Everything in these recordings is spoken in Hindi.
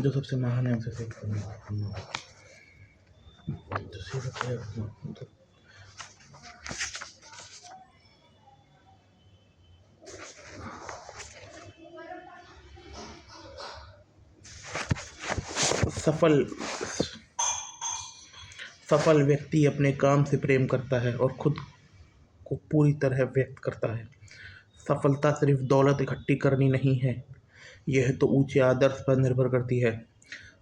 जो सबसे महान है उसे सेवा करना। तो सेवा किया करना तो सफल सफल व्यक्ति अपने काम से प्रेम करता है और खुद को पूरी तरह व्यक्त करता है। सफलता सिर्फ दौलत इकट्ठी करनी नहीं है, यह तो ऊंचे आदर्श पर निर्भर करती है।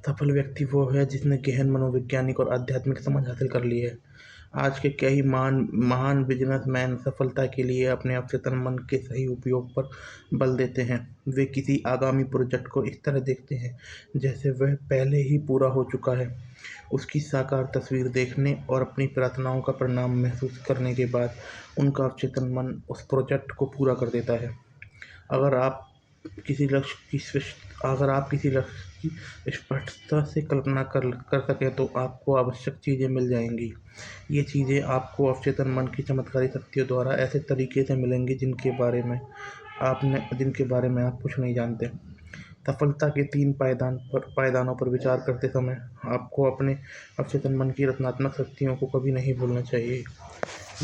सफल व्यक्ति वो है जिसने गहन मनोवैज्ञानिक और आध्यात्मिक समझ हासिल कर ली है। आज के कई महान महान बिजनेसमैन सफलता के लिए अपने अवचेतन मन के सही उपयोग पर बल देते हैं। वे किसी आगामी प्रोजेक्ट को इस तरह देखते हैं जैसे वह पहले ही पूरा हो चुका है। उसकी साकार तस्वीर देखने और अपनी प्रार्थनाओं का परिणाम महसूस करने के बाद उनका अवचेतन मन उस प्रोजेक्ट को पूरा कर देता है। अगर आप किसी लक्ष्य की अगर आप किसी लक्ष्य की स्पष्टता से कल्पना कर सकें तो आपको आवश्यक चीज़ें मिल जाएंगी। ये चीज़ें आपको अवचेतन मन की चमत्कारी शक्तियों द्वारा ऐसे तरीके से मिलेंगी जिनके बारे में आप कुछ नहीं जानते। सफलता के तीन पायदानों पर विचार करते समय आपको अपने अवचेतन मन की रचनात्मक शक्तियों को कभी नहीं भूलना चाहिए।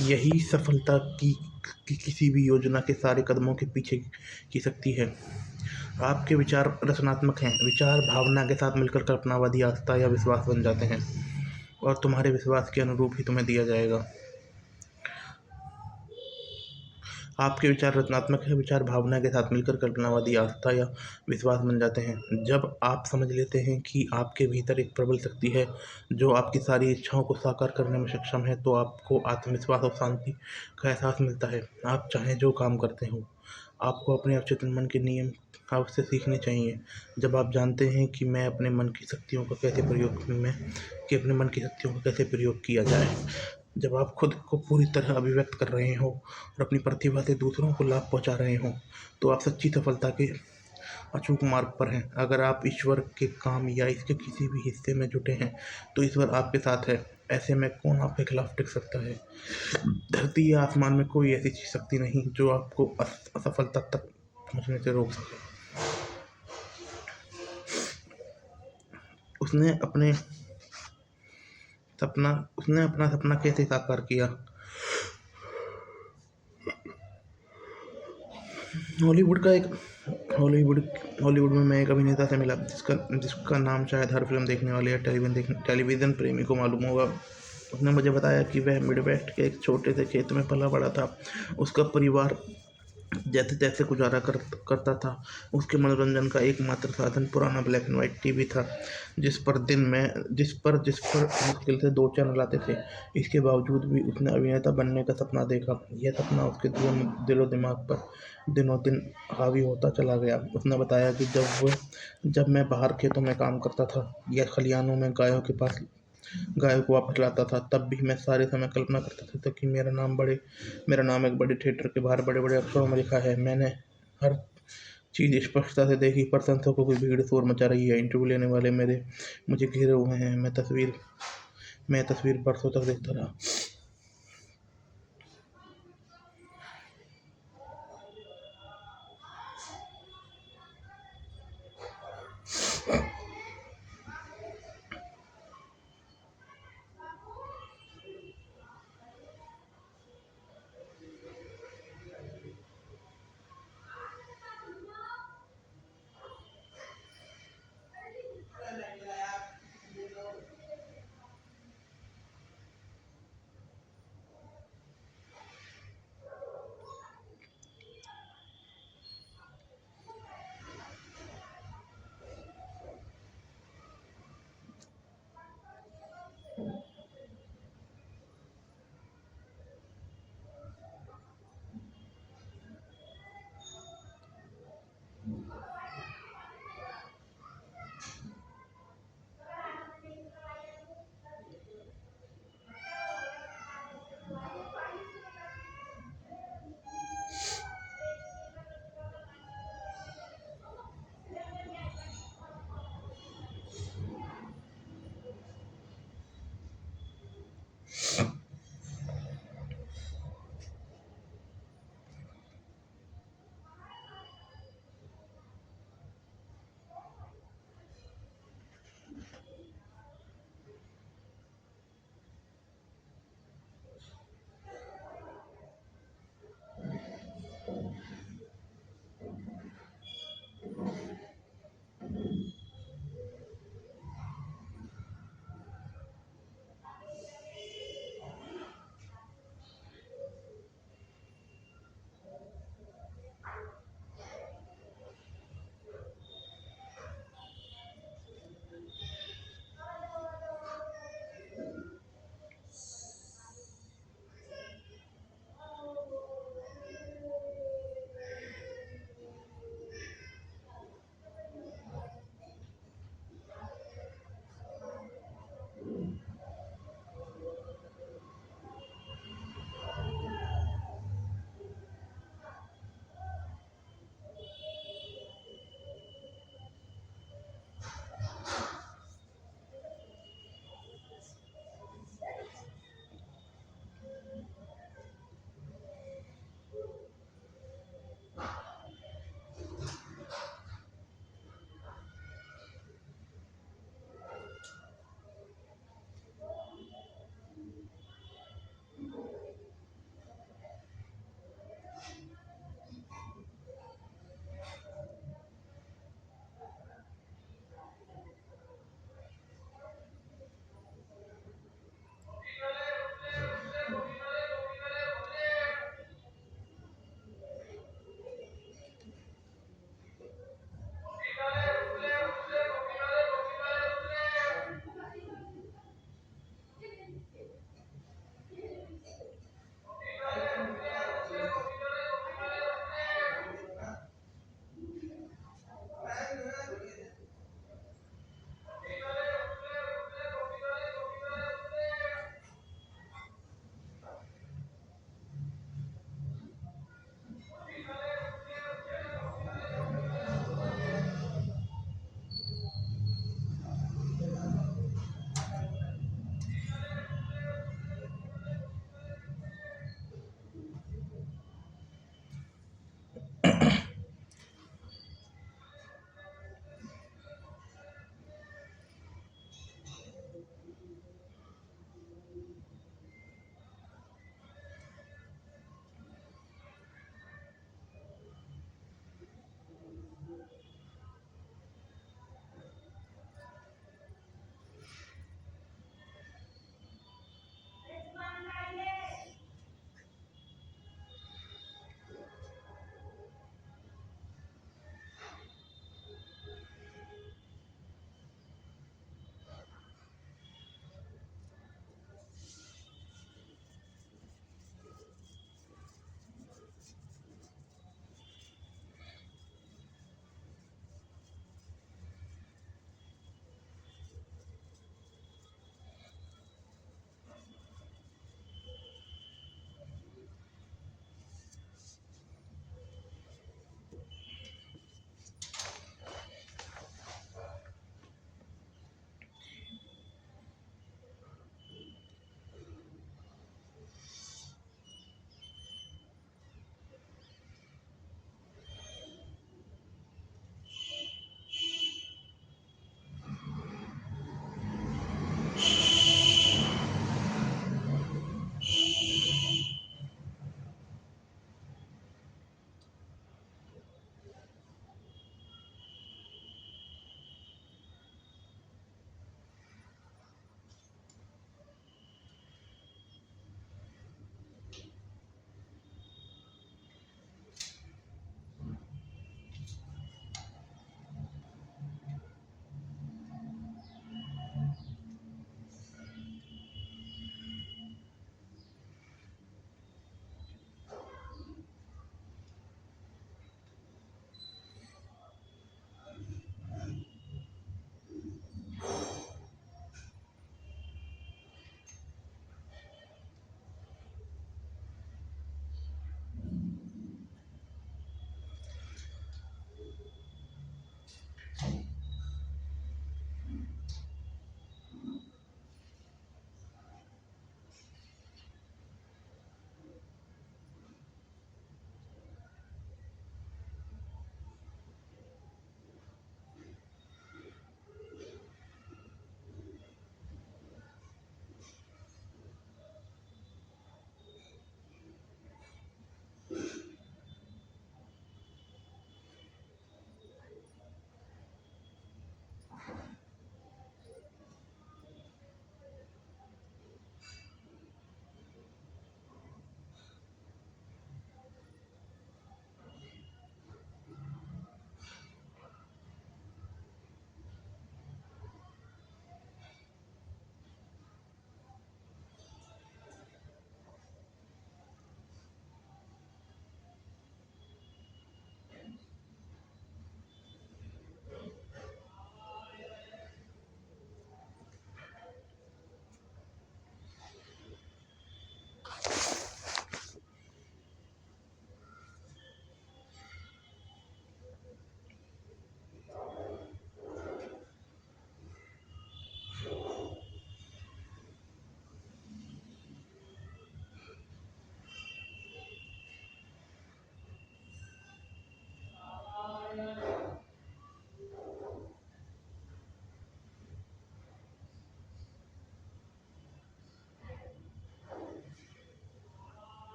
यही सफलता की किसी भी योजना के सारे कदमों के पीछे की शक्ति है। आपके विचार रचनात्मक हैं। विचार भावना के साथ मिलकर कल्पनावादी आस्था या विश्वास बन जाते हैं और तुम्हारे विश्वास के अनुरूप ही तुम्हें दिया जाएगा। आपके विचार रचनात्मक है। विचार भावना के साथ मिलकर कल्पनावादी आस्था या विश्वास बन जाते हैं। जब आप समझ लेते हैं कि आपके भीतर एक प्रबल शक्ति है जो आपकी सारी इच्छाओं को साकार करने में सक्षम है, तो आपको आत्मविश्वास और शांति का एहसास मिलता है। आप चाहे जो काम करते हो, आपको अपने अवचेतन मन के नियम अवश्य सीखने चाहिए। जब आप जानते हैं कि अपने मन की शक्तियों का कैसे प्रयोग किया जाए, जब आप खुद को पूरी तरह अभिव्यक्त कर रहे हो और अपनी प्रतिभा से दूसरों को लाभ पहुंचा रहे हो, तो आप सच्ची सफलता के अचूक मार्ग पर हैं। अगर आप ईश्वर के काम या इसके किसी भी हिस्से में जुटे हैं, तो ईश्वर आपके साथ है। ऐसे में कौन आपके खिलाफ टिक सकता है? धरती या आसमान में कोई ऐसी शक्ति नहीं जो आपको असफलता तक पहुंचने से रोक सके। उसने अपने उसने अपना सपना कैसे साकार किया? हॉलीवुड का एक हॉलीवुड हॉलीवुड में मैं एक अभिनेता से मिला जिसका नाम शायद हर फिल्म देखने वाले या टेलीविज़न प्रेमी को मालूम होगा। उसने मुझे बताया कि वह मिडवेस्ट के एक छोटे से खेत में पला बड़ा था। उसका परिवार जैसे तैसे गुजारा करता था। उसके मनोरंजन का एकमात्र साधन पुराना ब्लैक एंड वाइट टीवी था, जिस पर मुश्किल से 2 चैनल आते थे। इसके बावजूद भी उसने अभिनेता बनने का सपना देखा। यह सपना उसके दिलो दिमाग पर दिनों दिन हावी होता चला गया। उसने बताया कि जब मैं बाहर खेतों में काम करता था या खलिहानों में गायों को वापस लाता था, तब भी मैं सारे समय कल्पना करता था कि मेरा नाम एक बड़े थिएटर के बाहर बड़े-बड़े अक्षरों में लिखा है। मैंने हर चीज़ स्पष्टता से देखी। प्रशंसकों की भीड़ शोर मचा रही है। इंटरव्यू लेने वाले मुझे घेरे हुए हैं। मैं तस्वीर बरसों तक देखता रहा।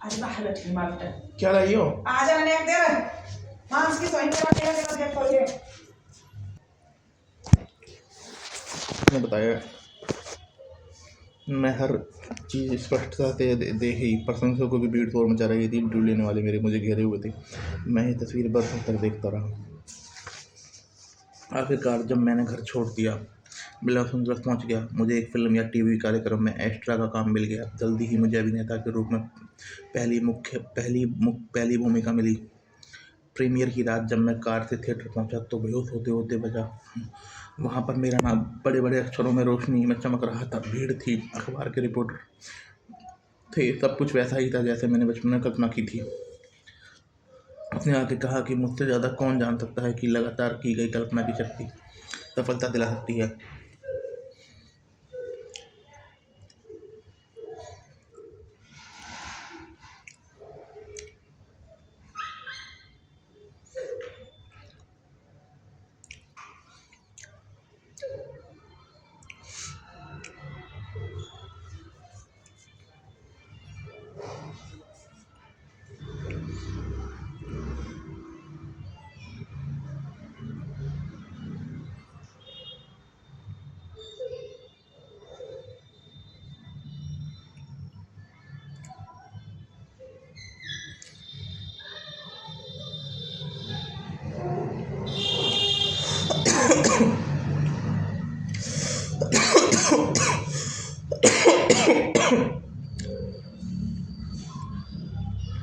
आज बाहर बैठी मालटा क्या लाई हो? आ जा मैंने एक देर मांस की सोई में रखेगा तेरा देख खोल के मैंने बताया मैं हर चीज़ स्पष्टता से दे ही प्रशंसकों को भी भीड़ तोड़ मचा रही थी। इंटरव्यू लेने वाले मेरे मुझे घेरे हुए थे। मैं ये तस्वीर बरसों तक देखता रहा। आखिरकार जब मैंने घर छोड़ दिया, लॉस एंजल्स पहुँच गया, मुझे एक फिल्म या टीवी कार्यक्रम में एक्स्ट्रा का काम मिल गया। जल्दी ही मुझे अभिनेता के रूप में पहली भूमिका मिली। प्रीमियर की रात जब मैं कार से थिएटर पहुंचा तो बेहोश होते होते बजा। वहां पर मेरा नाम बड़े बड़े अक्षरों में रोशनी में चमक रहा था। भीड़ थी, अखबार के रिपोर्टर थे, सब कुछ वैसा ही था जैसे मैंने बचपन में कल्पना की थी। उसने आके कहा कि मुझसे ज़्यादा कौन जान सकता है कि लगातार की गई कल्पना की शक्ति सफलता दिला सकती है।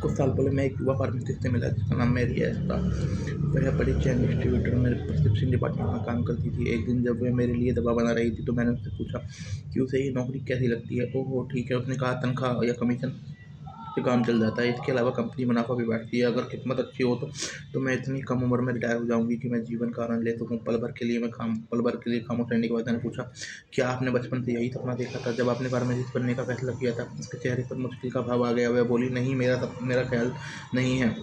कुछ साल पहले मैं एक युवा फार्मासिस्ट से मिला जिसका नाम मैरी एस था। वह बड़ी चैन डिस्ट्रीब्यूटर में प्रिस्क्रिप्शन डिपार्टमेंट में काम करती थी। एक दिन जब वह मेरे लिए दवा बना रही थी तो मैंने उससे पूछा कि उसे ये नौकरी कैसी लगती है। ओह ठीक है, उसने कहा, तनख्वाह या कमीशन से काम चल जाता है, इसके अलावा कंपनी मुनाफा भी बांटती है। अगर किस्मत अच्छी हो तो मैं इतनी कम उम्र में रिटायर हो जाऊंगी कि मैं जीवन का आनंद ले सकूं। पल भर के लिए खामोश रहने के बाद मैंने पूछा, क्या आपने बचपन से यही सपना देखा था जब आपने फार्मासिस्ट बनने का फैसला किया था? उसके चेहरे पर मुश्किल का भाव आ गया। वह बोली, नहीं, मेरा ख्याल नहीं है।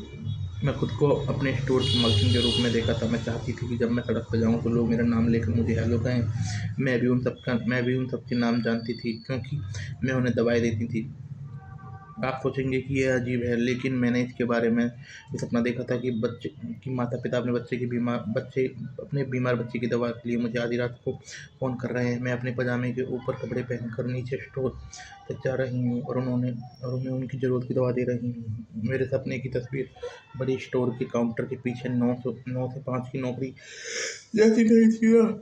मैं खुद को अपने स्टोर की मालकिन के रूप में देखा था। मैं चाहती थी कि जब मैं सड़क पर जाऊं तो लोग मेरा नाम लेकर मुझे हेलो कहें। मैं भी उन सबके नाम जानती थी क्योंकि मैं उन्हें दवाएं देती थी। आप सोचेंगे कि यह अजीब है, लेकिन मैंने इसके बारे में भी सपना देखा था कि माता पिता अपने बीमार बच्चे की दवा के लिए मुझे आधी रात को फ़ोन कर रहे हैं। मैं अपने पजामे के ऊपर कपड़े पहनकर नीचे स्टोर तक जा रही हूँ और उन्हें उनकी ज़रूरत की दवा दे रही हूँ। मेरे सपने की तस्वीर बड़ी स्टोर के काउंटर के पीछे 9 से 5 की नौकरी जैसी नहीं थी ना।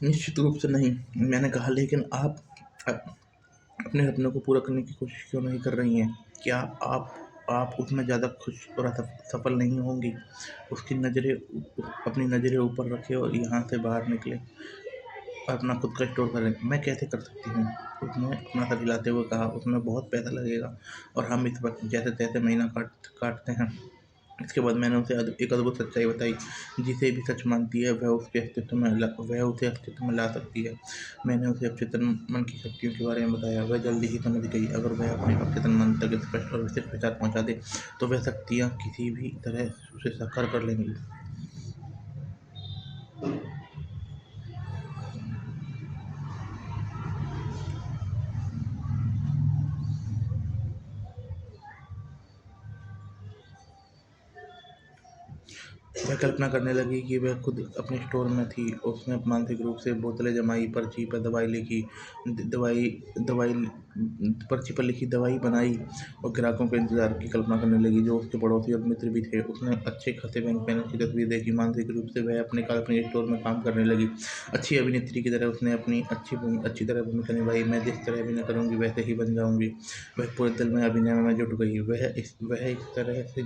निश्चित रूप से नहीं, मैंने कहा, लेकिन आप अपने सपनों को पूरा करने की कोशिश क्यों नहीं कर रही हैं? क्या आप उसमें ज़्यादा खुश और सफल नहीं होंगी? अपनी नज़रें ऊपर रखें और यहाँ से बाहर निकलें और अपना खुद का स्टोर करें। मैं कैसे कर सकती हूँ? उसने अपना सर हिलाते हुए कहा, उसमें बहुत पैसा लगेगा और हम इस वक्त जैसे तैसे महीना काटते हैं। इसके बाद मैंने उसे एक अद्भुत सच्चाई बताई, जिसे भी सच मानती है वह उसे अस्तित्व में ला सकती है। मैंने उसे अवचेतन मन की शक्तियों के बारे में बताया। वह जल्दी ही समझ गई। अगर वह अपने अवचेतन मन तक स्पष्ट और विशिष्ट विचार पहुंचा दे तो वह शक्तियाँ किसी भी तरह उसे साकार कर लेंगी। वह कल्पना करने लगी कि वह खुद अपने स्टोर में थी। उसने मानसिक रूप से बोतलें जमाई, पर्ची पर दवाई बनाई और ग्राहकों के इंतजार की कल्पना करने लगी जो उसके पड़ोसी और मित्र भी थे। उसने अच्छे खासे बैंक बैलेंस की तस्वीर देखी। मानसिक रूप से वह अपने काल्पनिक स्टोर में काम करने लगी। अच्छी अभिनेत्री की तरह उसने अपनी अच्छी तरह भूमिका निभाई। मैं जिस तरह अभिनय करूँगी वैसे ही बन जाऊँगी। वह पूरे दिल में अभिनय में जुट गई। वह इस तरह से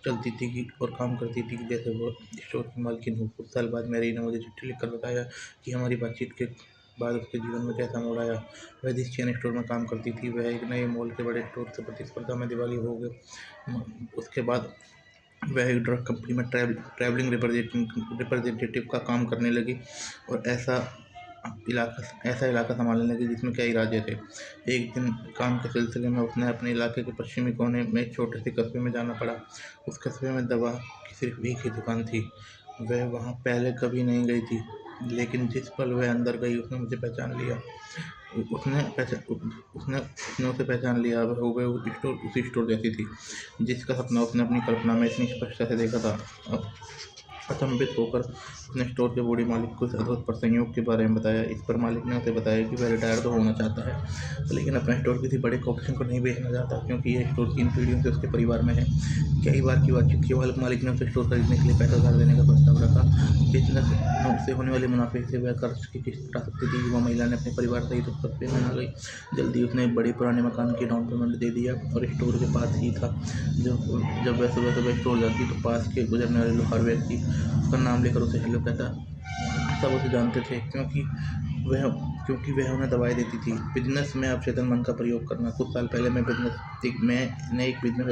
चलती थी और काम करती थी जैसे वो स्टोर की मालकिन हो। कुछ साल बाद मैरी ने मुझे चिट्ठी लिखकर बताया कि हमारी बातचीत के बाद उसके जीवन में कैसा मोड़ आया। वह जिस चेन स्टोर में काम करती थी वह एक नए मॉल के बड़े स्टोर से प्रतिस्पर्धा में दिवाली हो गए। उसके बाद वह एक ड्रग कंपनी में ट्रैवलिंग रिप्रेजेंटेटिव का काम करने लगी और ऐसा इलाका संभालने लगी जिसमें कई राज्य थे। एक दिन काम के सिलसिले में उसने अपने इलाके के पश्चिमी कोने में एक छोटे से कस्बे में जाना पड़ा। उस कस्बे में दवा की सिर्फ एक ही दुकान थी। वह वहाँ पहले कभी नहीं गई थी, लेकिन जिस पल वह अंदर गई उसने मुझे पहचान लिया। उसने उसे पहचान लिया। वह हूबहू स्टोर उसी स्टोर जैसी थी जिसका सपना उसने अपनी कल्पना में इतनी स्पष्टता से देखा था। अचंभित होकर उसने स्टोर के बूढ़े मालिक को इस अद्भुत प्रसंयोग के बारे में बताया। इस पर मालिक ने उसे बताया कि वह रिटायर तो होना चाहता है, लेकिन अपना स्टोर किसी बड़े कॉर्पोरेशन को नहीं बेचना चाहता, क्योंकि यह स्टोर 3 पीढ़ियों से उसके परिवार में है। कई बार की बातचीत के बाद मालिक ने उसे स्टोर खरीदने के लिए पैसा उधार देने का प्रस्ताव रखा। बिजनेस से होने वाले मुनाफे से वह कर्ज की किस्त उठा सकती थी। युवा महिला ने अपने परिवार सहित उस पर पेमेंट आ गई। जल्दी उसने एक बड़े पुराने मकान की डाउन पेमेंट दे दिया और स्टोर के पास ही था। जब वह सुबह सुबह स्टोर जाती तो पास के गुजरने वाले लोहार व्यक्ति उसका नाम लेकर उसे हेलो कहता। सब उसे जानते थे क्योंकि वह उन्हें दवाएं देती थी। बिजनेस में अवचेतन मन का प्रयोग करना। कुछ साल पहले मैंने एक बिजनेस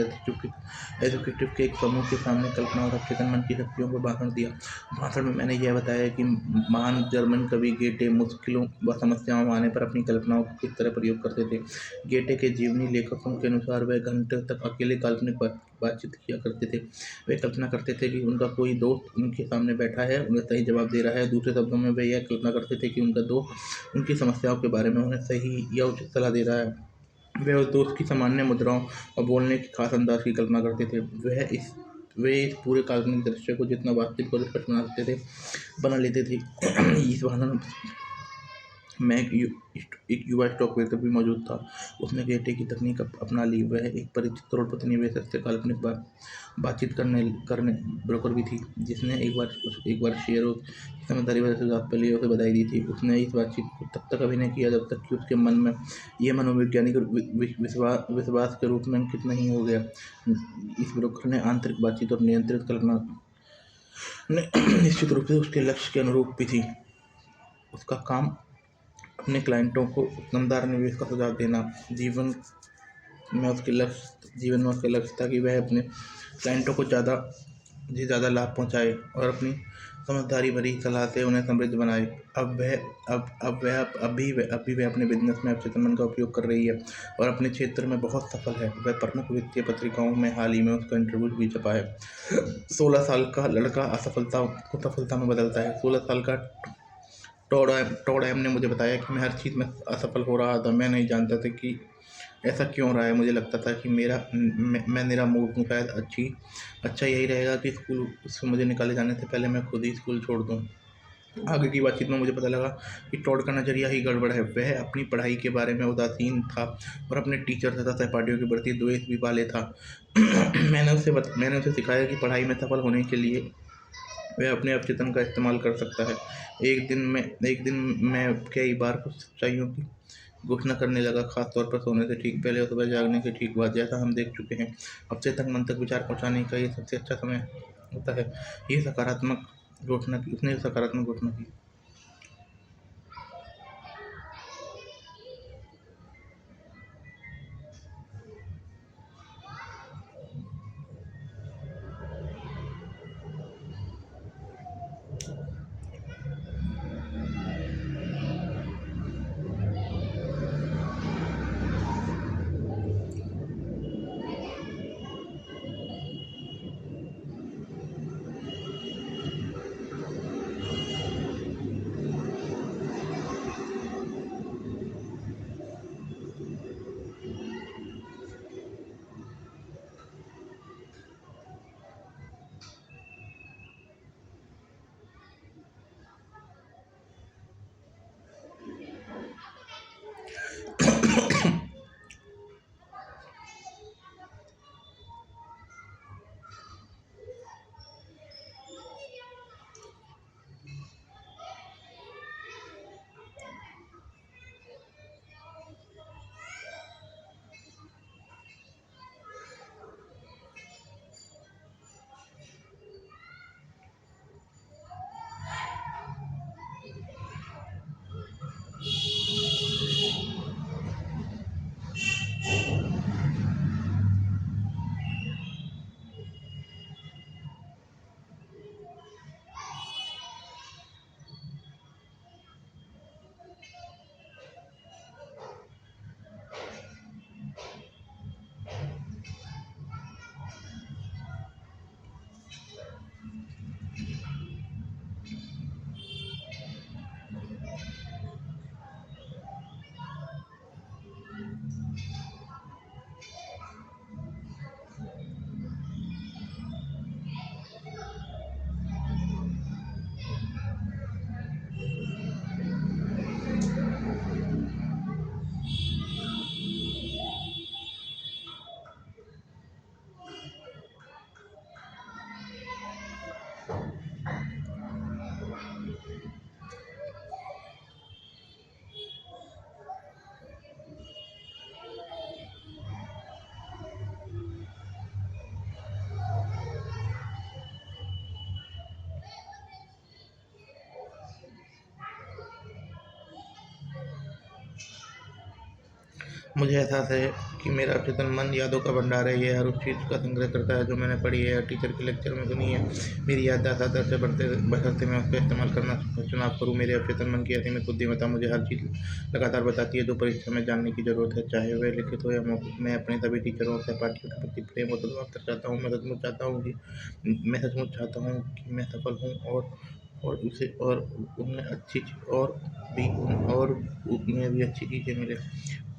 एग्जीक्यूटिव के एक समूह के सामने कल्पना और अवचेतन मन की शक्तियों पर भाषण दिया। भाषण में मैंने यह बताया कि महान जर्मन कवि गेटे मुश्किलों व समस्याओं में आने पर अपनी कल्पनाओं को किस तरह प्रयोग करते थे। गेटे के जीवनी लेखकों के अनुसार वह घंटों तक अकेले काल्पनिक बातचीत किया करते थे। वे कल्पना करते थे कि उनका कोई दोस्त उनके सामने बैठा है, उन्हें सही जवाब दे रहा है। दूसरे शब्दों में वे यह कल्पना करते थे कि उनका दोस्त उनकी समस्याओं के बारे में उन्हें सही या उचित सलाह दे रहा है। वे उस दोस्त की सामान्य मुद्राओं और बोलने के खास अंदाज की कल्पना करते थे। वे इस पूरे काल्पनिक दृश्य को जितना वास्तविक और स्पष्ट बना लेते थे। इस भाषण में एक युवा स्टॉक ब्रोकर भी मौजूद था। उसने गेटे की तकनीक अपना ली। वह एक परिचित करोड़पति निवेशक से काल्पनिक बातचीत करने ब्रोकर भी थी, जिसने एक बार शेयरों की समझदारी वजह से पहले उसे बधाई दी थी। उसने इस बातचीत को तब तक अभिनय किया जब तक कि उसके मन में यह मनोवैज्ञानिक विश्वास के रूप में अंकित नहीं हो गया। इस ब्रोकर ने आंतरिक बातचीत और नियंत्रित कल्पना निश्चित रूप से उसके लक्ष्य के अनुरूप भी थी। उसका काम अपने क्लाइंटों को दमदार निवेश का सुझाव देना। जीवन में उसके लक्ष्य था कि वह अपने क्लाइंटों को ज़्यादा लाभ पहुंचाए और अपनी समझदारी भरी सलाह से उन्हें समृद्ध बनाए। अभी वह अपने बिजनेस में अवचेतन मन का उपयोग कर रही है और अपने क्षेत्र में बहुत सफल है। वह प्रमुख वित्तीय पत्रिकाओं में हाल ही में उसका इंटरव्यू भी छपा है। 16 साल का लड़का असफलता को सफलता में बदलता है। 16 साल का टॉड एम ने मुझे बताया कि मैं हर चीज़ में असफल हो रहा था। मैं नहीं जानता था कि ऐसा क्यों रहा है। मुझे लगता था कि मैं मेरा मूड हूँ, शायद अच्छा यही रहेगा कि स्कूल से मुझे निकाले जाने से पहले मैं खुद ही स्कूल छोड़ दूँ। आगे की बातचीत में मुझे पता लगा कि टॉड का नज़रिया ही गड़बड़ है। वह अपनी पढ़ाई के बारे में उदासीन था और अपने टीचर तथा सहपाठियों के प्रति द्वेष भी पाले था। मैंने उसे सिखाया कि पढ़ाई में सफल होने के लिए वह अपने अवचेतन का इस्तेमाल कर सकता है। एक दिन मैं कई बार कुछ सच्चाइयों की घोषणा करने लगा, खास तौर पर सोने से ठीक पहले और सुबह जागने के ठीक बाद। जैसा हम देख चुके हैं, अवचेतन मन तक विचार पहुंचाने का ये सबसे अच्छा समय होता है। उसने सकारात्मक घोषणा की। मुझे एहसास है कि मेरा अवचेतन मन यादों का भंडार है। ये हर उस चीज़ का संग्रह करता है जो मैंने पढ़ी है या टीचर के लेक्चर में सुनी है। मेरी याददाश्त आदत से बशर्ते मैं उसका इस्तेमाल करना चुनाव करूँ। मेरे अवचेतन मन की असीमित बुद्धिमत्ता मुझे हर चीज़ लगातार बताती है जो परीक्षा में जानने की ज़रूरत है, चाहे वह लिखित हो या मौखिक। मैं अपने सभी टीचरों और सहपाठियों के प्रति प्रेम और सद्भाव चाहता हूँ। मैं सचमुच चाहता हूँ कि मैं सफल हूँ और उसे और उन्हें अच्छी उन्हें भी अच्छी चीज़ें मिले।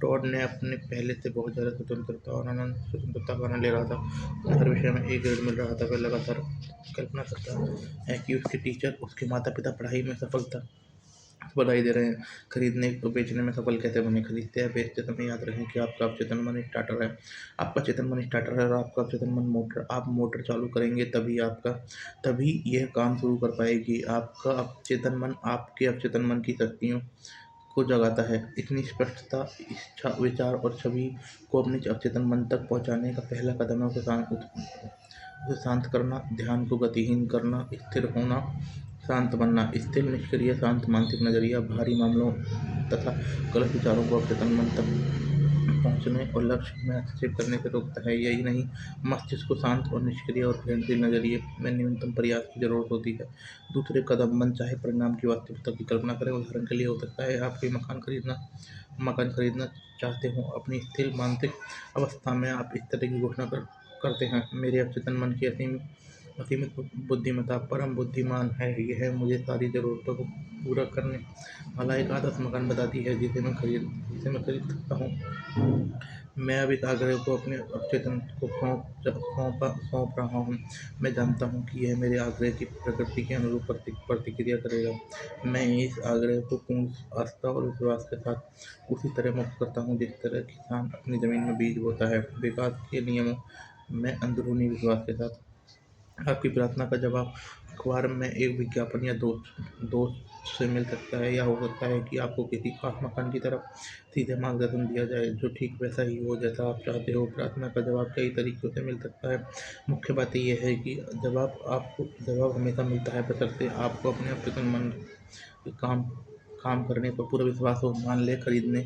टॉड ने अपने पहले से बहुत ज़्यादा स्वतंत्रता का आनंद ले रहा था। उसे हर विषय में ए ग्रेड मिल रहा था। वह लगातार कल्पना करता है कि उसके टीचर, उसके माता-पिता पढ़ाई में बधाई दे रहे हैं। खरीदने और बेचने में सफल कैसे बने? खरीदते या बेचते समय याद रखें कि आपका अवचेतन मन स्टार्टर है। आपका चेतन मन स्टार्टर है और आपका अवचेतन मन मोटर। आप मोटर चालू करेंगे तभी यह काम शुरू कर पाएगी। आपका अवचेतन मन आपके अवचेतन मन की शक्तियों को जगाता है। इतनी स्पष्टता, इच्छा, विचार और छवि को अपने अवचेतन मन तक पहुँचाने का पहला कदम है उसे शांत करना, ध्यान को गतिहीन करना, स्थिर होना, शांत बनना। स्थिर, निष्क्रिय, शांत मानसिक नज़रिया भारी मामलों तथा गलत विचारों को अवचेतन मन तक पहुँचने और लक्ष्य में हस्तक्षेप करने से रोकता है। यही नहीं, मस्तिष्क को शांत और निष्क्रिय और प्रयत्नशील नज़रिए में न्यूनतम प्रयास की ज़रूरत होती है। दूसरे कदम, मनचाहे परिणाम की वास्तविकता की कल्पना करें। उदाहरण के लिए हो सकता है आप कोई मकान खरीदना चाहते हों। अपनी स्थिर मानसिक अवस्था में आप इस तरह की घोषणा करते हैं: मेरे अवचेतन मन की असीमित बुद्धिमत्ता परम बुद्धिमान है। यह मुझे सारी ज़रूरतों को पूरा करने वाला एक आदर्श मकान बताती है जिसे मैं खरीद सकता हूँ। मैं अब इस आग्रह को अपने अवचेतन को सौंप रहा हूँ। मैं जानता हूँ कि यह मेरे आग्रह की प्रकृति के अनुरूप प्रतिक्रिया करेगा। मैं इस आग्रह को पूर्ण आस्था और विश्वास के साथ उसी तरह मुक्त करता हूँ जिस तरह किसान अपनी ज़मीन में बीज बोता है, विकास के नियमों में अंदरूनी विश्वास के साथ। आपकी प्रार्थना का जवाब अखबार में एक विज्ञापन या दोस्त से मिल सकता है, या हो सकता है कि आपको किसी खास मकान की तरफ सीधे मार्गदर्शन दिया जाए जो ठीक वैसा ही हो जैसा आप चाहते हो। प्रार्थना का जवाब कई तरीकों से मिल सकता है। मुख्य बात यह है कि जवाब हमेशा मिलता है, बशर्ते आपको अपने अवचेतन मन के काम करने पर पूरा विश्वास हो। मान लें खरीदने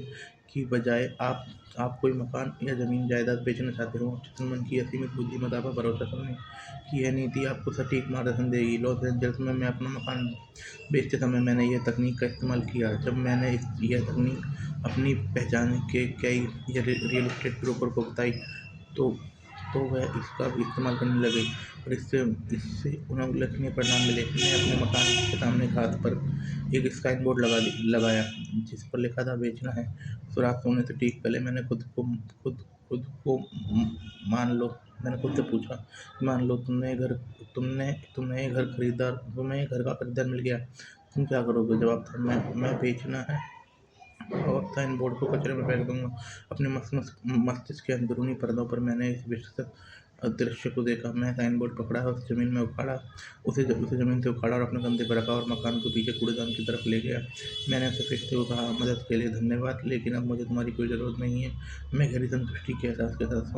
की बजाय आप कोई मकान या ज़मीन जायदाद बेचना चाहते हो। अवचेतन मन की असीमित बुद्धिमत्ता पर भरोसा करने की यह नीति आपको सटीक मार्गदर्शन देगी। लॉस एंजल्स में मैं अपना मकान बेचते समय मैंने यह तकनीक का इस्तेमाल किया। जब मैंने यह तकनीक अपनी पहचान के कई रियल एस्टेट ब्रोकर को बताई तो वह इसका इस्तेमाल करने लगे और इससे उन्हें उल्लेखनीय परिणाम मिले। मैं अपने मकान के सामने घात पर एक साइन बोर्ड लगाया जिस पर लिखा था, बेचना है। रात सोने से ठीक पहले मैंने खुद को मान लो मैंने खुद से पूछा, मान लो तुम्हें एक घर का खरीदार मिल गया, तुम क्या करोगे? जवाब था, मैं बेचना है और साइन बोर्ड को कचरे में फेंक दूंगा। अपने मस्तिष्क के अंदरूनी पर्दों पर मैंने इस विस्तृत दृश्य को देखा। मैं साइन बोर्ड पकड़ा और उसे ज़मीन से उखाड़ा और अपने कंधे पर रखा और मकान को पीछे कूड़ेदान की तरफ ले गया। मैंने उसे फेंकते हुए कहा, मदद के लिए धन्यवाद, लेकिन अब मुझे तुम्हारी कोई ज़रूरत नहीं है। मैं गहरी संतुष्टि के एहसास के साथ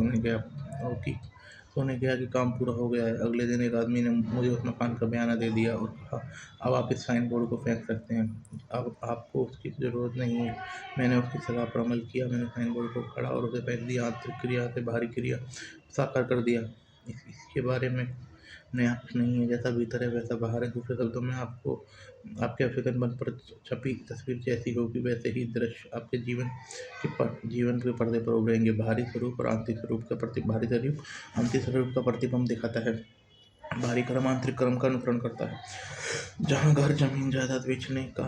सोने गया कि काम पूरा हो गया है। अगले दिन एक आदमी ने मुझे उस मकान का बयाना दे दिया और कहा, अब आप इस साइन बोर्ड को फेंक सकते हैं, अब आपको उसकी ज़रूरत नहीं है। मैंने उसकी सलाह पर अमल किया। मैंने साइन बोर्ड को उखाड़ा और उसे फेंक दिया। आंतरिक क्रिया से बाहरी क्रिया साकार कर दिया। इसके बारे में नया कुछ नहीं है। जैसा भीतर है वैसा बाहर है। दूसरे शब्दों में आपके अवचेतन मन पर छपी तस्वीर जैसी होगी वैसे ही दृश्य आपके जीवन के पर्दे पर उभरेंगे। बाहरी स्वरूप आंतरिक स्वरूप का प्रतिबिंब दिखाता है। बाहरी क्रम आंतरिक क्रम का अनुकरण करता है। जहाँ घर, जमीन, जायदाद बेचने का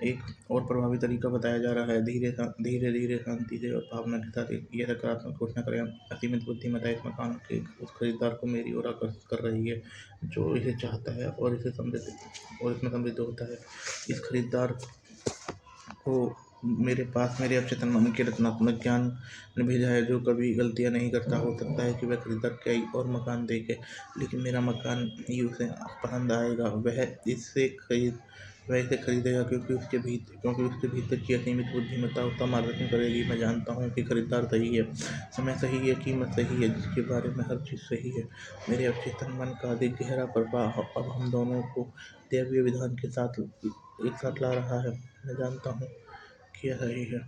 एक और प्रभावी तरीका बताया जा रहा है। धीरे धीरे शांति से और भावना के साथ यह सकारात्मक घोषणा करें, असीमित बुद्धिमत्ता इस मकान के उस खरीदार को मेरी ओर आकर्षित कर रही है जो इसे चाहता है और इसमें समृद्ध होता है। इस खरीदार को मेरे पास मेरे अवचेतन मन के रचनात्मक ज्ञान ने भेजा है जो कभी गलतियाँ नहीं करता। हो सकता है कि वह खरीदार कई और मकान देखे, लेकिन मेरा मकान ही उसे पसंद आएगा। वह इसे खरीदेगा क्योंकि उसके भीतर की असीमित बुद्धिमत्ता उसका मार्गदर्शन करेगी। मैं जानता हूँ कि खरीदार सही है, समय सही है, कीमत सही है, जिसके बारे में हर चीज़ सही है। मेरे अवचेतन मन का अधिक गहरा प्रभाव अब हम दोनों को दैवीय विधान के साथ एक साथ ला रहा है। मैं जानता हूँ कि यह सही है।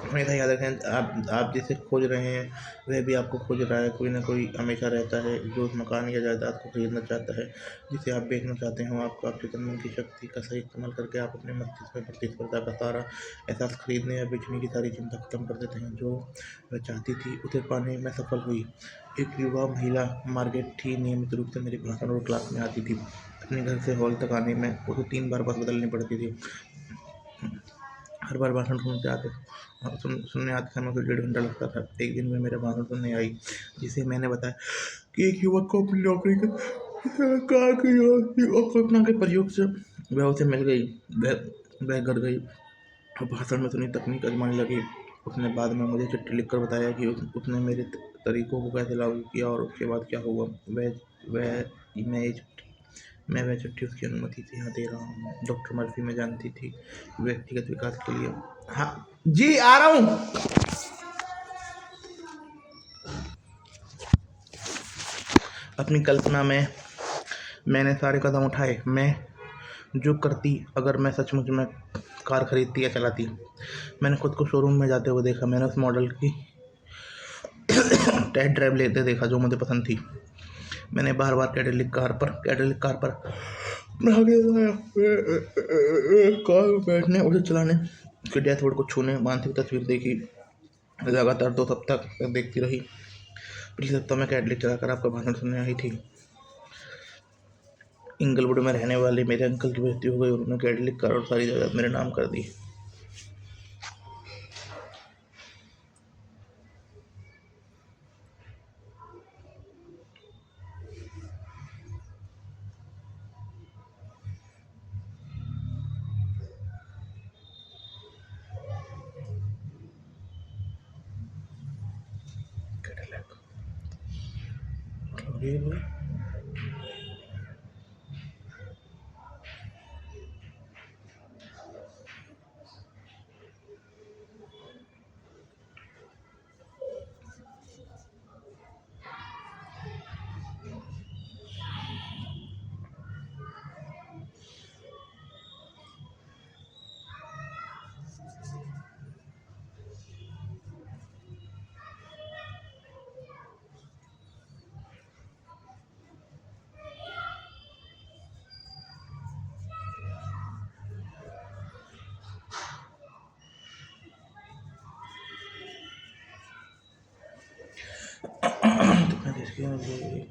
हमेशा याद रखें, आप जिसे खोज रहे हैं वह भी आपको खोज रहा है। कोई ना कोई हमेशा रहता है जो उस मकान या जायदाद को खरीदना चाहता है जिसे आप बेचना चाहते हैं। वो आपको आपके तन की शक्ति का सही इस्तेमाल करके आप अपने मस्तिष्क में प्रतिस्पर्धा का सारा एहसास खरीदने या बेचने की सारी चिंता खत्म कर देते हैं। जो वह चाहती थी उसे पाने में सफल हुई। एक युवा महिला मार्गरेट थी, नियमित रूप से मेरे भाषण और क्लास में आती थी। अपने घर से हॉल तक आने में उसे 3 बार बस बदलनी पड़ती थी। हर बार भाषण सुनने आते समय उसे 1.5 घंटा लगता था। एक दिन वह मेरा भाषण सुनने आई, जिसे मैंने बताया कि एक युवक को अपनी नौकरी के कार की और कल्पना के प्रयोग से वह उसे मिल गई। वह घर गई और भाषण में सुनी तकनीक आजमाने लगी। उसने बाद में मुझे चिट्ठी लिखकर बताया कि उसने मेरे तरीकों को कैसे लागू किया और उसके बाद क्या हुआ। वह वह मैं वह चिट्ठी उसकी अनुमति से यहाँ दे रहा हूँ। डॉक्टर मर्फी मैं जानती थी व्यक्तिगत विकास के लिए। हाँ जी, आ रहा हूँ। अपनी कल्पना में मैंने सारे कदम उठाए। मैं जो करती अगर मैं सचमुच में कार खरीदती या चलाती। मैंने खुद को शोरूम में जाते हुए देखा। मैंने उस मॉडल की टेस्ट ड्राइव लेते देखा जो मुझे पसंद थी। मैंने बार बार कैडिलैक कार पर कार में बैठने, उसे चलाने, उसके डैशबोर्ड को छूने, मानसिक तस्वीर देखी। लगातार 2 सप्ताह तक देखती रही। पिछले सप्ताह में कैडिलैक चलाकर आपका भाषण सुनने आई थी। इंगलवुड में रहने वाले मेरे अंकल की मृत्यु हो गई। उन्होंने कैडिलैक कार और सारी जायदाद मेरे नाम कर दी। कैडिलैक इसके लिए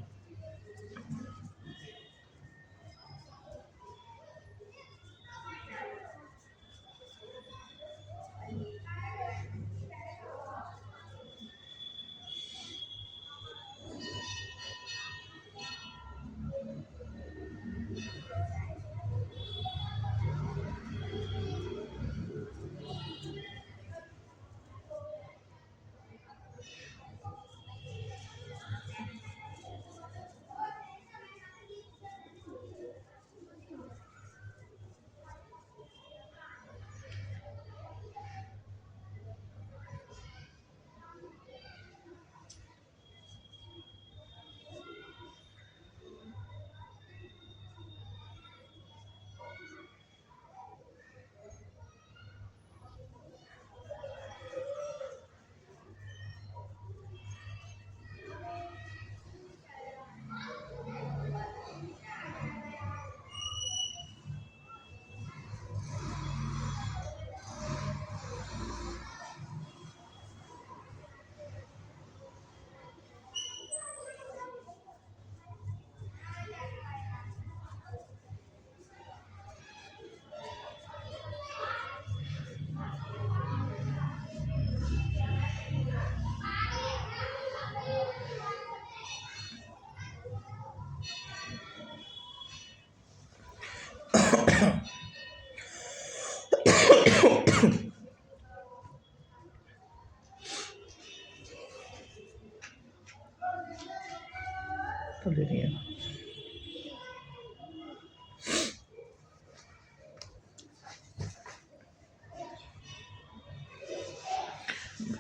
तो ले लिया।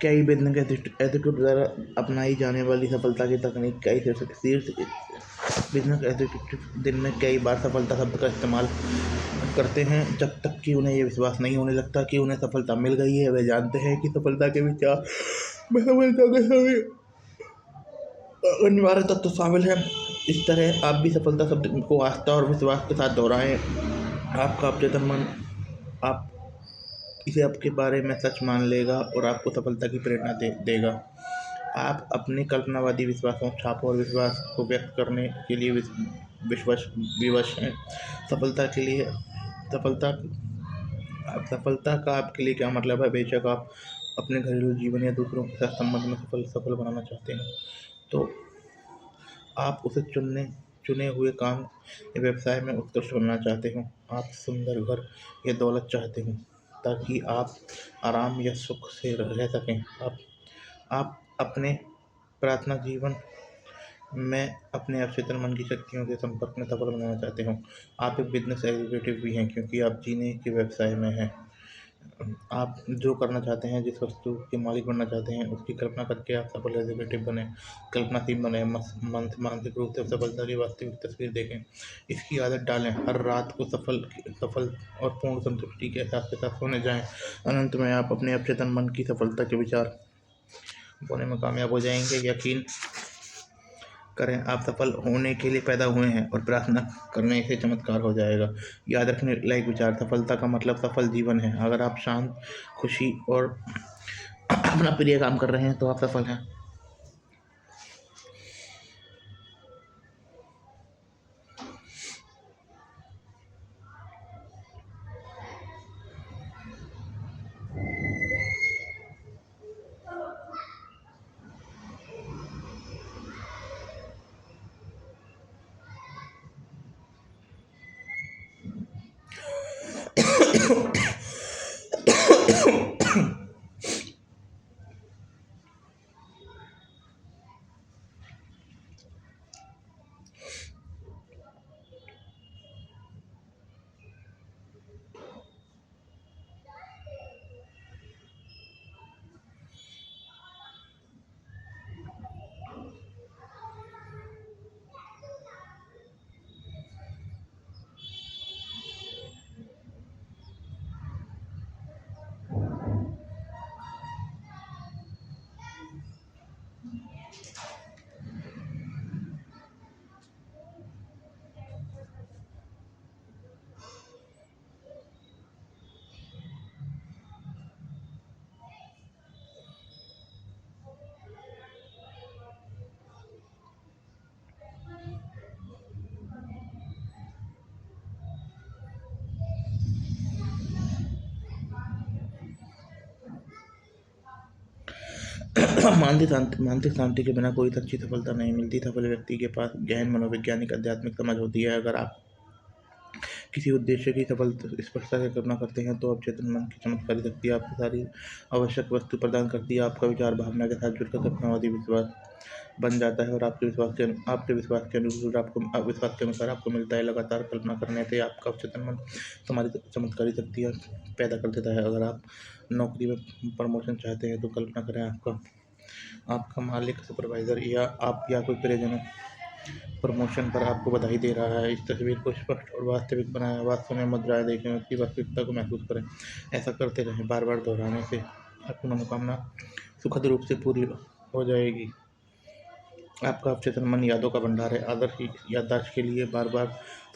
कई बिजनेस एथिक्स द्वारा अपनाई जाने वाली सफलता की तकनीक कई शीर्ष बिजनेस एग्जीक्यूटिव दिन में कई बार सफलता शब्द का इस्तेमाल करते हैं जब तक कि उन्हें यह विश्वास नहीं होने लगता कि उन्हें सफलता मिल गई है। वे जानते हैं कि सफलता के विचार में सफलता के सभी अनिवार्य तत्व शामिल हैं। इस तरह आप भी सफलता शब्द को आस्था और विश्वास के साथ दोहराएं। आपका अवचेतन मन आप इसे आपके बारे में सच मान लेगा और आपको सफलता की प्रेरणा देगा। आप अपने कल्पनावादी विश्वासों, छापों और विश्वास को व्यक्त करने के लिए विवश हैं। सफलता के लिए सफलता सफलता का आपके लिए क्या मतलब है? बेशक आप अपने घरेलू जीवन या दूसरों के साथ संबंध में सफल बनाना चाहते हैं, तो आप उसे चुने हुए काम या व्यवसाय में उत्कृष्ट बनना चाहते हो। आप सुंदर घर या दौलत चाहते हो ताकि आप आराम या सुख से रह सकें। आप अपने प्रार्थना जीवन में अपने अवचेतन मन की शक्तियों के संपर्क में सफल बनाना चाहते हो। आप एक बिजनेस एग्जीक्यूटिव भी हैं क्योंकि आप जीने के व्यवसाय में हैं। आप जो करना चाहते हैं, जिस वस्तु के मालिक बनना चाहते हैं, उसकी कल्पना करके आप सफल एग्जीक्यूटिव बने, कल्पनाशील बने, मानसिक रूप से सफलता की वास्तविक तस्वीर देखें। इसकी आदत डालें, हर रात को सफल और पूर्ण संतुष्टि के एहसास के साथ सोने जाएं। अंत में आप अपने अवचेतन मन की सफलता के विचार बोने में कामयाब हो जाएंगे। यकीन करें, आप सफल होने के लिए पैदा हुए हैं और प्रार्थना करने से चमत्कार हो जाएगा। याद रखने लायक विचार, सफलता का मतलब सफल जीवन है। अगर आप शांत, खुशी और अपना प्रिय काम कर रहे हैं तो आप सफल हैं। मानसिक शांति के बिना कोई सच्ची सफलता नहीं मिलती। सफल व्यक्ति के पास गहन मनोवैज्ञानिक आध्यात्मिक समझ होती है। अगर आप किसी उद्देश्य की स्पष्टता से कल्पना करते हैं तो अवचेतन मन की चमत्कारी शक्ति आपको सारी आवश्यक वस्तु प्रदान करती है। आपका विचार भावना के साथ जुड़कर सपनावादी विश्वास बन जाता है और आपके विश्वास के अनुसार आपको मिलता है। लगातार कल्पना करने से आपका अवचेतन मन तुम्हारी चमत्कारी शक्तियाँ पैदा कर देता है। अगर आप नौकरी में प्रमोशन चाहते हैं तो कल्पना करें आपका मालिक, सुपरवाइजर या कोई परिजन प्रमोशन पर आपको बधाई दे रहा है। इस तस्वीर को स्पष्ट और वास्तविक बनाएं। वास्तव में मुद्राएं देखें, उसकी वास्तविकता को महसूस करें। ऐसा करते रहें, बार बार दोहराने से आपकी मनोकामना सुखद रूप से पूरी हो जाएगी। आपका अवचेतन मन यादों का भंडार है। आदर्श याददाश्त के लिए बार बार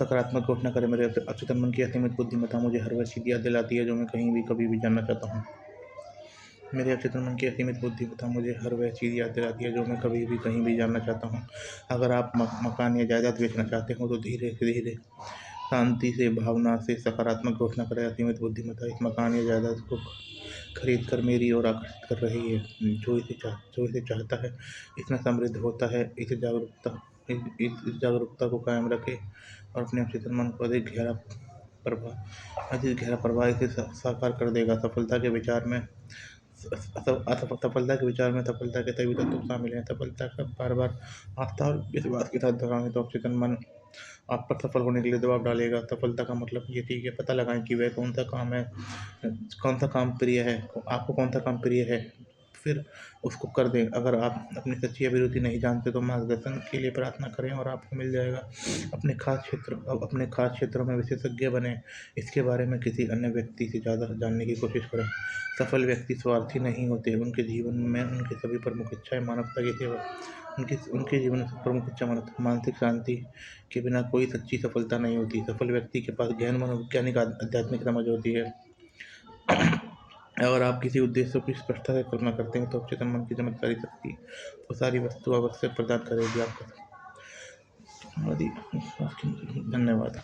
सकारात्मक घोषणा करें। मेरे अवचेतन मन की असीमित बुद्धिमत्ता मुझे हर वह चीज़ याद दिलाती है जो मैं कहीं भी कभी भी जानना चाहता हूँ। मेरे अवचेतन मन की असीमित बुद्धिमत्ता मुझे हर वह चीज़ याद दिलाती है जो मैं कभी भी कहीं भी जानना चाहता हूँ। अगर आप मकान या जायदाद बेचना चाहते हो तो धीरे धीरे शांति से भावना से सकारात्मक घोषणा करें। असीमित बुद्धिमत्ता इस मकान या जायदाद को खरीद कर मेरी ओर आकर्षित कर रही है। जो इसे चाहता है इसमें समृद्ध होता है। इस जागरूकता को कायम रखें और अपने अवचेतन मन को अधिक गहरा प्रवाह इसे साकार कर देगा। सफलता के विचार में सफलता के सभी तत्व शामिल हैं। सफलता का बार बार आस्था और विश्वास के साथ दोहराएं तो अवचेतन मन आप पर सफल होने के लिए दबाव डालेगा। सफलता का मतलब ये ठीक है, पता लगाएं कि वह कौन सा काम प्रिय है, आपको कौन सा काम प्रिय है, फिर उसको कर दें। अगर आप अपनी सच्ची अभिरुचि नहीं जानते तो मार्गदर्शन के लिए प्रार्थना करें और आपको मिल जाएगा। अपने खास क्षेत्रों में विशेषज्ञ बने। इसके बारे में किसी अन्य व्यक्ति से ज़्यादा जानने की कोशिश करें। सफल व्यक्ति स्वार्थी नहीं होते। उनके जीवन में उनकी सभी प्रमुख इच्छाएं मानवता की सेवा। उनके जीवन में प्रमुख इच्छा मानसिक शांति के बिना कोई सच्ची सफलता नहीं होती। सफल व्यक्ति के पास गहन मनोवैज्ञानिक आध्यात्मिक समझ होती है। अगर आप किसी उद्देश्य की स्पष्टता से कल्पना करते हैं तो अवचेतन मन की चमत्कारी शक्ति वो सारी वस्तु अवश्य प्रदान करेगी। आपका धन्यवाद।